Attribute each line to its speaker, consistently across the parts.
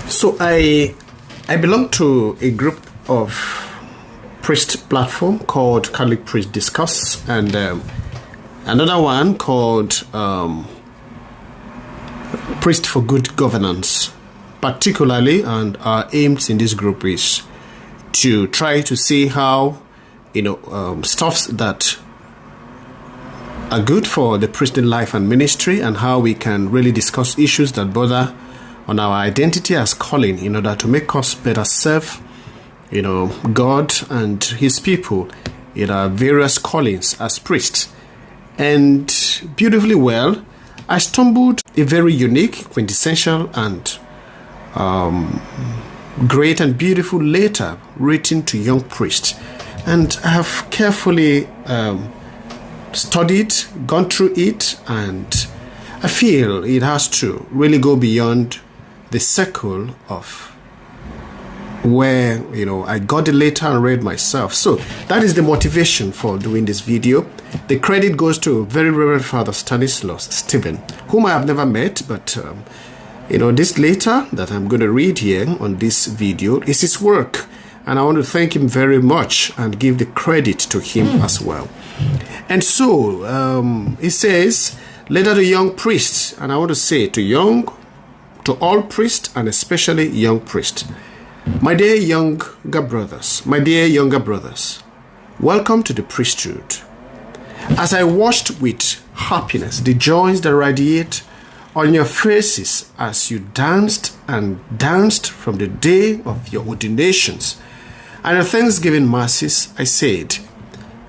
Speaker 1: So I belong to a group of priest platform called Catholic Priest Discuss, and another one called Priest for Good Governance. Particularly, and our aims in this group is to try to see how stuffs that are good for the priestly life and ministry, and how we can really discuss issues that bother on our identity as calling in order to make us better serve God and his people in our various callings as priests. And beautifully well, I stumbled a very unique, quintessential, and great and beautiful letter written to young priests. And I have carefully studied, gone through it, and I feel it has to really go beyond the circle of where I got the letter and read myself. So that is the motivation for doing this video. The credit goes to very Reverend Father Stanislaus Stephen, whom I have never met, but this letter that I'm going to read here on this video is his work, and I want to thank him very much and give the credit to him as well. And so he says, letter to young priests, and I want to say to all priests, and especially young priests. My dear younger brothers, welcome to the priesthood. As I watched with happiness the joys that radiate on your faces as you danced and danced from the day of your ordinations and the Thanksgiving masses, I said,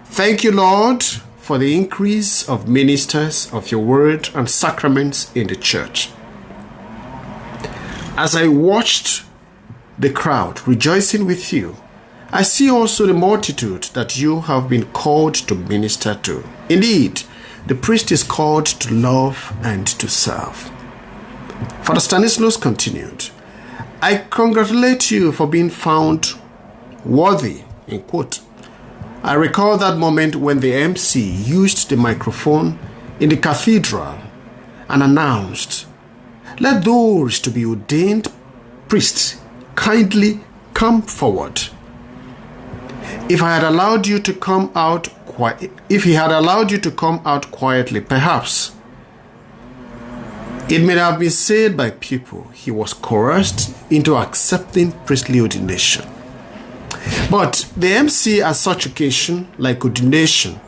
Speaker 1: thank you, Lord, for the increase of ministers of your word and sacraments in the church. As I watched the crowd rejoicing with you, I see also the multitude that you have been called to minister to. Indeed, the priest is called to love and to serve. Father Stanislaus continued, I congratulate you for being found worthy, in quote. I recall that moment when the MC used the microphone in the cathedral and announced, let those to be ordained priests kindly come forward. If he had allowed you to come out quietly, perhaps it may have been said by people he was coerced into accepting priestly ordination. But the MC at such occasion, like ordination,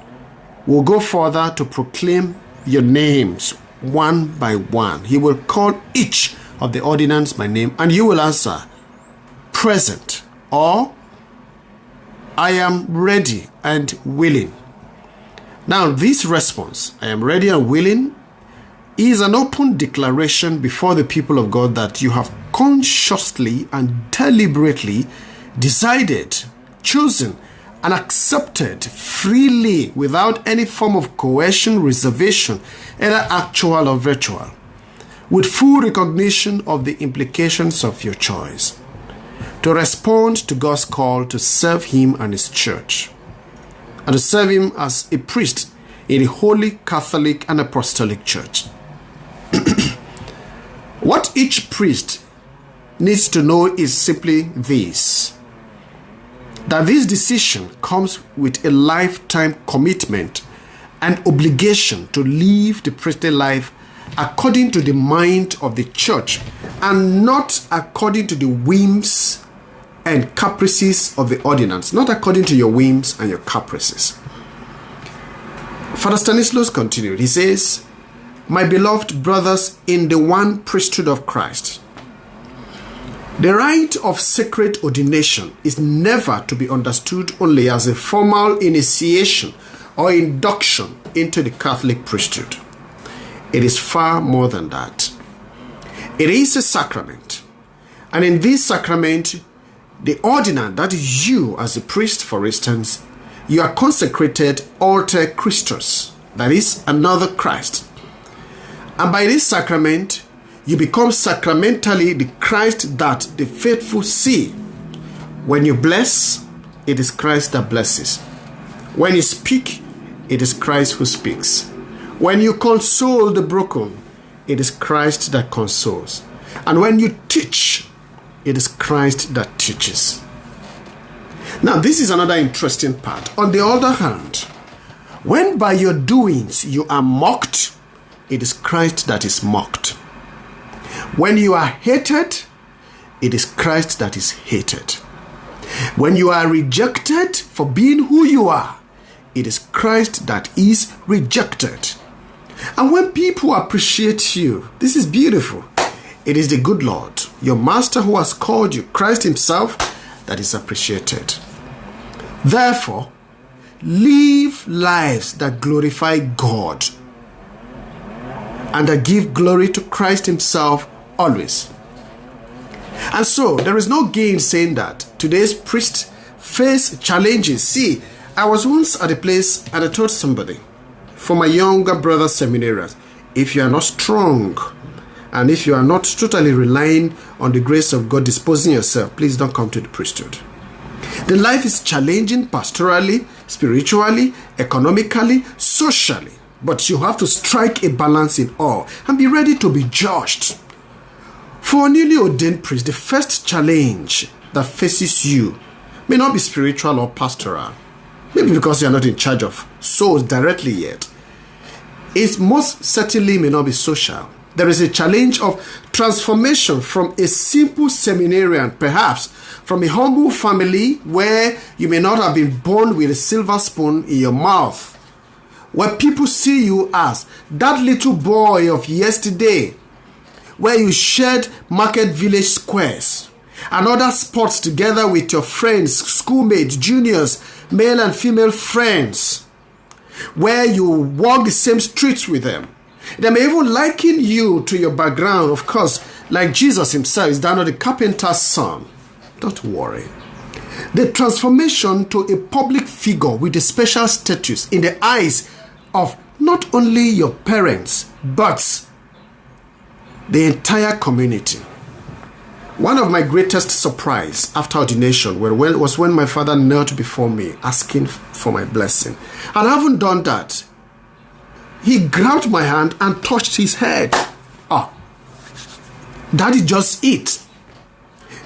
Speaker 1: will go further to proclaim your names one by one. He will call each of the ordinands by name, and you will answer, present, or I am ready and willing. Now, this response, I am ready and willing, is an open declaration before the people of God that you have consciously and deliberately decided, chosen, and accepted freely without any form of coercion, reservation, either actual or virtual, with full recognition of the implications of your choice, to respond to God's call to serve him and his church, and to serve him as a priest in the Holy Catholic and Apostolic Church. What each priest needs to know is simply this, that this decision comes with a lifetime commitment and obligation to live the priestly life according to the mind of the church and not according to the whims and caprices of the ordinance, not according to your whims and your caprices. Father Stanislaus continued. He says, my beloved brothers in the one priesthood of Christ, the rite of sacred ordination is never to be understood only as a formal initiation or induction into the Catholic priesthood. It is far more than that. It is a sacrament. And in this sacrament, the ordinand, that is you as a priest, for instance, you are consecrated alter Christus, that is another Christ. And by this sacrament, you become sacramentally the Christ that the faithful see. When you bless, it is Christ that blesses. When you speak, it is Christ who speaks. When you console the broken, it is Christ that consoles. And when you teach, it is Christ that teaches. Now, this is another interesting part. On the other hand, when by your doings you are mocked, it is Christ that is mocked. When you are hated, it is Christ that is hated. When you are rejected for being who you are, it is Christ that is rejected. And when people appreciate you, this is beautiful. It is the good Lord, your master who has called you, Christ himself, that is appreciated. Therefore, live lives that glorify God and that give glory to Christ himself always. And so, there is no gain saying that today's priests face challenges. See, I was once at a place and I told somebody, for my younger brother seminarians, if you are not strong and if you are not totally relying on the grace of God disposing yourself, please don't come to the priesthood. The life is challenging pastorally, spiritually, economically, socially. But you have to strike a balance in all and be ready to be judged. For a newly ordained priest, the first challenge that faces you may not be spiritual or pastoral. Maybe because you are not in charge of souls directly yet. It most certainly may not be social. There is a challenge of transformation from a simple seminarian, perhaps from a humble family where you may not have been born with a silver spoon in your mouth, where people see you as that little boy of yesterday, where you shared market village squares and other sports together with your friends, schoolmates, juniors, male and female friends, where you walk the same streets with them. They may even liken you to your background, of course, like Jesus himself is down to the carpenter's son. Don't worry. The transformation to a public figure with a special status in the eyes of not only your parents, but the entire community. One of my greatest surprise after ordination was when my father knelt before me asking for my blessing. And I haven't done that. He grabbed my hand and touched his head. That is just it.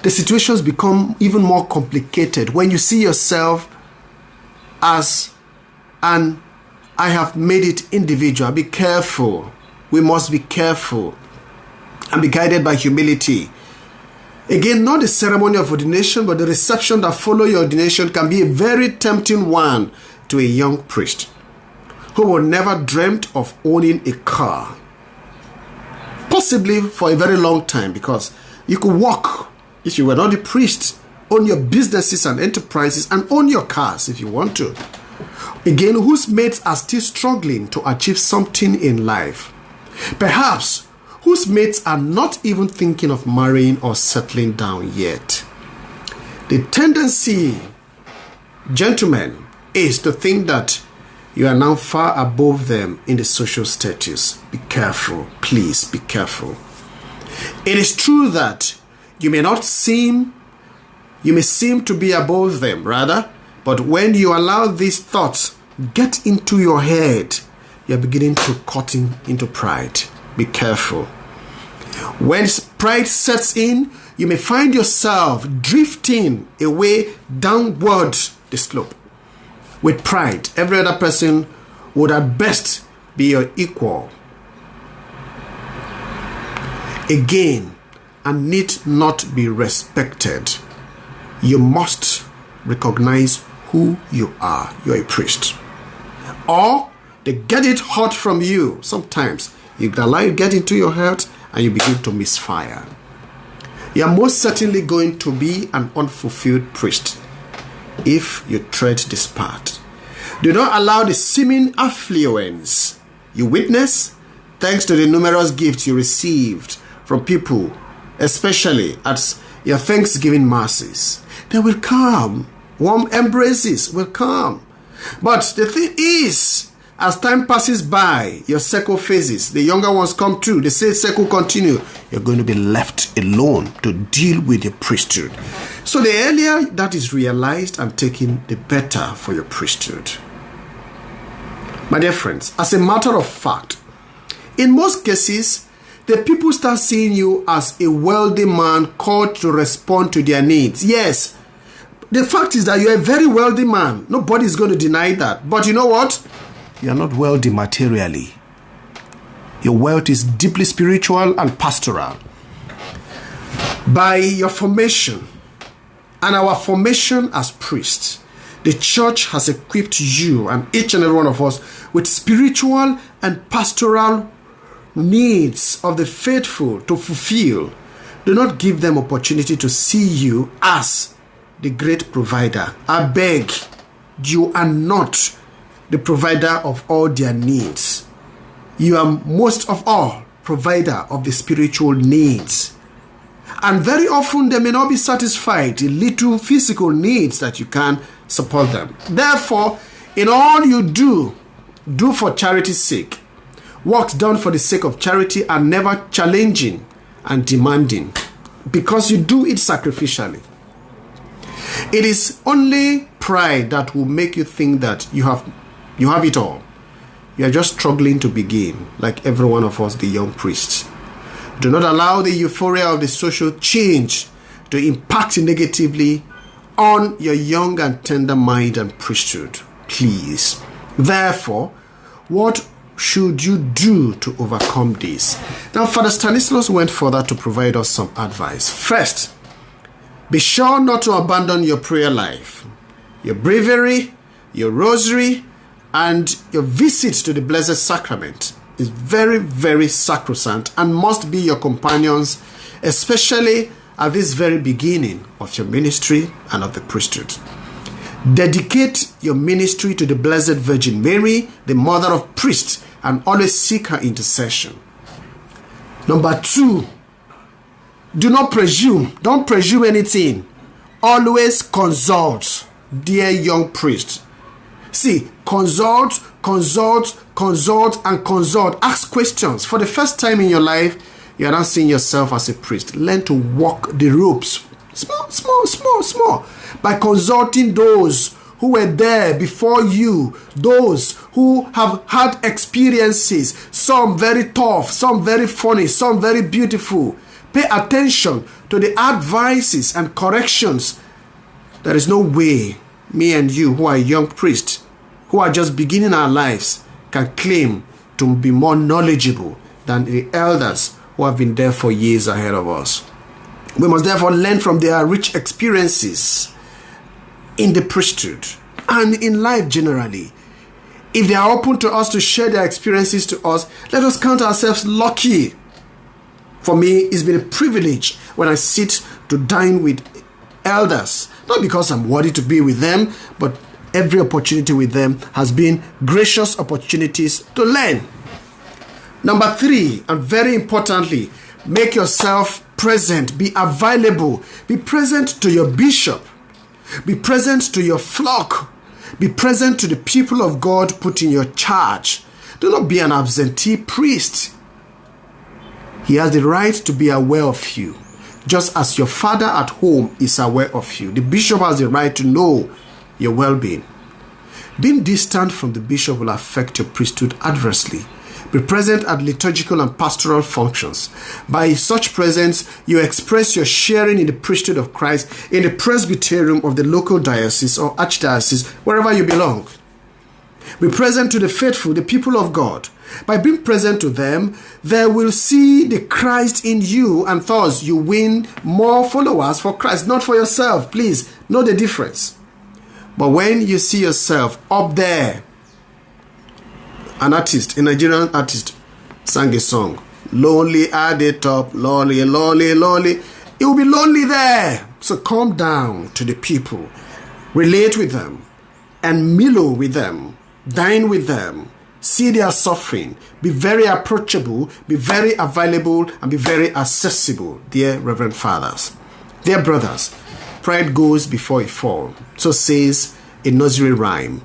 Speaker 1: The situations become even more complicated when you see yourself as an I have made it individual. Be careful. We must be careful and be guided by humility. Again, not the ceremony of ordination, but the reception that follows your ordination can be a very tempting one to a young priest who will never dreamt of owning a car. Possibly for a very long time, because you could walk, if you were not a priest, own your businesses and enterprises and own your cars if you want to. Again, whose mates are still struggling to achieve something in life. Perhaps whose mates are not even thinking of marrying or settling down yet. The tendency, gentlemen, is to think that you are now far above them in the social status. Be careful, please be careful. It is true that you may seem to be above them, rather, but when you allow these thoughts get into your head, you're beginning to cut into pride. Be careful. When pride sets in, you may find yourself drifting away downward the slope. With pride, every other person would at best be your equal. Again, and need not be respected. You must recognize who you are. You're a priest. Or they get it hot from you. Sometimes you allow it get into your head and you begin to misfire. You are most certainly going to be an unfulfilled priest if you tread this path. Do not allow the seeming affluence you witness, thanks to the numerous gifts you received from people, especially at your Thanksgiving masses. They will come. Warm embraces will come. But the thing is, as time passes by, your circle phases, the younger ones come through, the same circle continue, you're going to be left alone to deal with the priesthood. So the earlier that is realized and taken, the better for your priesthood. My dear friends, as a matter of fact, in most cases, the people start seeing you as a wealthy man called to respond to their needs. Yes, the fact is that you're a very wealthy man. Nobody is going to deny that. But you know what? You're not wealthy materially. Your wealth is deeply spiritual and pastoral. By your formation and our formation as priests, the church has equipped you and each and every one of us with spiritual and pastoral needs of the faithful to fulfill. Do not give them opportunity to see you as the great provider. I beg, you are not the provider of all their needs. You are most of all provider of the spiritual needs. And very often they may not be satisfied in little physical needs that you can support them. Therefore, in all you do, do for charity's sake. Works done for the sake of charity are never challenging and demanding because you do it sacrificially. It is only pride that will make you think that you have it all. You are just struggling to begin, like every one of us, the young priests. Do not allow the euphoria of the social change to impact negatively on your young and tender mind and priesthood. Please. Therefore, what should you do to overcome this? Now, Father Stanislaus went further to provide us some advice. First, be sure not to abandon your prayer life. Your breviary, your rosary, and your visits to the Blessed Sacrament is very, very sacrosanct and must be your companions, especially at this very beginning of your ministry and of the priesthood. Dedicate your ministry to the Blessed Virgin Mary, the Mother of Priests, and always seek her intercession. Number 2, do not presume. Don't presume anything. Always consult, dear young priest. See, consult, and consult. Ask questions. For the first time in your life, you are not seeing yourself as a priest. Learn to walk the ropes. Small. By consulting those who were there before you, those who have had experiences, some very tough, some very funny, some very beautiful. Pay attention to the advices and corrections. There is no way me and you, who are young priests, who are just beginning our lives, can claim to be more knowledgeable than the elders who have been there for years ahead of us. We must therefore learn from their rich experiences in the priesthood and in life generally. If they are open to us to share their experiences to us, let us count ourselves lucky. For me, it's been a privilege when I sit to dine with elders, not because I'm worthy to be with them, but every opportunity with them has been gracious opportunities to learn. Number 3, and very importantly, make yourself present, be available, be present to your bishop, be present to your flock, be present to the people of God put in your charge. Do not be an absentee priest. He has the right to be aware of you, just as your father at home is aware of you. The bishop has the right to know your well-being. Being distant from the bishop will affect your priesthood adversely. Be present at liturgical and pastoral functions. By such presence, you express your sharing in the priesthood of Christ in the presbyterium of the local diocese or archdiocese, wherever you belong. Be present to the faithful, the people of God. By being present to them, they will see the Christ in you, and thus you win more followers for Christ, not for yourself. Please know the difference. But when you see yourself up there, an artist, a Nigerian artist, sang a song, lonely at the top, lonely, lonely, lonely. It will be lonely there. So come down to the people, relate with them, and mellow with them, dine with them, see their suffering, be very approachable, be very available, and be very accessible, dear Reverend Fathers. Dear brothers, pride goes before a fall. So says a nursery rhyme.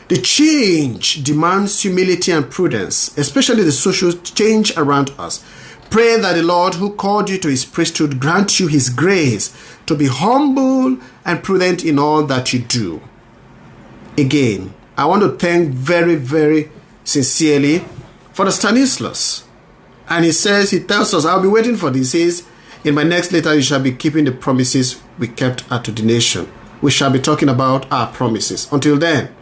Speaker 1: The change demands humility and prudence, especially the social change around us. Pray that the Lord who called you to his priesthood grant you his grace to be humble and prudent in all that you do. Again, I want to thank very, very sincerely Father Stanislaus And he tells us, I'll be waiting for this. He says, in my next letter, you shall be keeping the promises we kept at ordination. We shall be talking about our promises. Until then,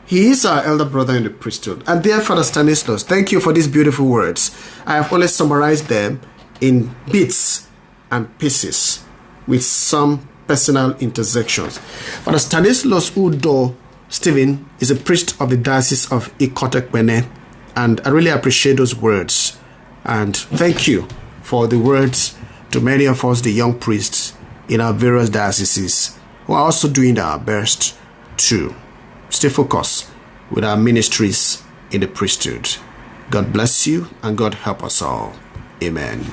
Speaker 1: he is our elder brother in the priesthood. And dear Father Stanislaus, thank you for these beautiful words. I have always summarized them in bits and pieces with some personal intersections. Father Stanislaus Udo Stephen is a priest of the Diocese of Ikotekpene, and I really appreciate those words. And thank you for the words to many of us, the young priests in our various dioceses, who are also doing our best to stay focused with our ministries in the priesthood. God bless you and God help us all. Amen.